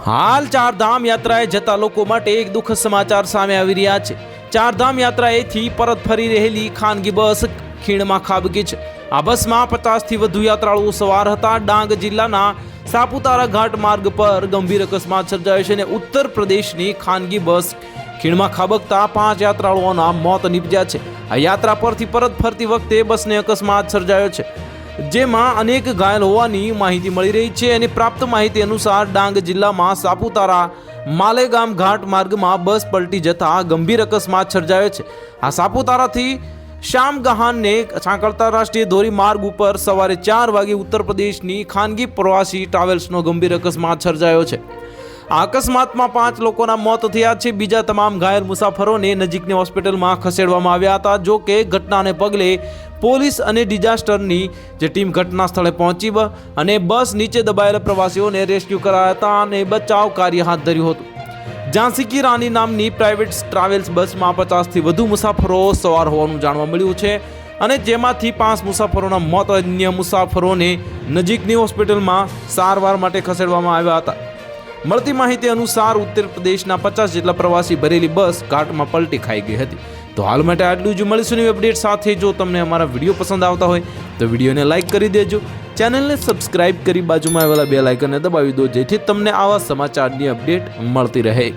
હાલ ચારધામ યાત્રાએ જતા લોકો માટે એક દુઃખદ સમાચાર સામે આવી રહ્યા છે। ચારધામ યાત્રાએથી પરત ફરી રહેલી ખાનગી બસ ખીણમાં ખાબકી છે। આ બસમાં 50થી વધુ યાત્રાળુઓ સવાર હતા। ડાંગ જિલ્લાના સાપુતારા ઘાટ માર્ગ પર ગંભીર અકસ્માત સર્જાયો છે અને ઉત્તર પ્રદેશની ખાનગી બસ ખીણમાં ખાબકતા 5 યાત્રાળુઓના મોત નીપજ્યા છે। આ યાત્રા પરથી પરત ફરતી વખતે બસને અકસ્માત સર્જાયો છે, જેમાં અનેક ઘાયલ હોવાની માહિતી મળી રહી છે અને પ્રાપ્ત માહિતી અનુસાર ડાંગ જિલ્લામાં સાપુતારા માલેગામ ઘાટ માર્ગમાં બસ પલટી જતા ગંભીર અકસ્માત સર્જાયો છે। આ સાપુતારાથી શામગહાનને સાંકળતા રાષ્ટ્રીય ધોરીમાર્ગ ઉપર સવારે 4 વાગે ઉત્તર પ્રદેશની ખાનગી પ્રવાસી ટ્રાવેલ્સનો ગંભીર અકસ્માત સર્જાયો છે। આ અકસ્માતમાં 5 લોકોના મોત થયા છે। બીજા તમામ ઘાયલ મુસાફરોને નજીકની હોસ્પિટલમાં ખસેડવામાં આવ્યા હતા। જો કે ઘટનાને પગલે પોલીસ અને ડિઝાસ્ટરની ટીમ ઘટના સ્થળે પહોંચી અને બસ નીચે દબાયેલા પ્રવાસીઓને રેસ્ક્યુ કરાયા હતા અને બચાવ કાર્ય હાથ ધર્યું હતું। ઝાંસી કી રાની નામની પ્રાઇવેટ ટ્રાવેલ્સ બસમાં 50થી વધુ મુસાફરો સવાર હોવાનું જાણવા મળ્યું છે અને જેમાંથી 5 મુસાફરોના મોત, અન્ય મુસાફરોને નજીકની હોસ્પિટલમાં સારવાર માટે ખસેડવામાં આવ્યા હતા। મળતી માહિતી અનુસાર ઉત્તર પ્રદેશના 50 જેટલા પ્રવાસી ભરેલી બસ ઘાટમાં પલટી ખાઈ ગઈ હતી। તો હાલ માટે આટલું જ। મળીશું નવી અપડેટ સાથે। જો તમને અમારા વિડીયો પસંદ આવતા હોય તો વિડીયોને લાઇક કરી દેજો, ચેનલને સબસ્ક્રાઇબ કરી બાજુમાં આવેલા બેલ આઇકનને દબાવી દો, જેથી તમને આવા સમાચારની અપડેટ મળતી રહે।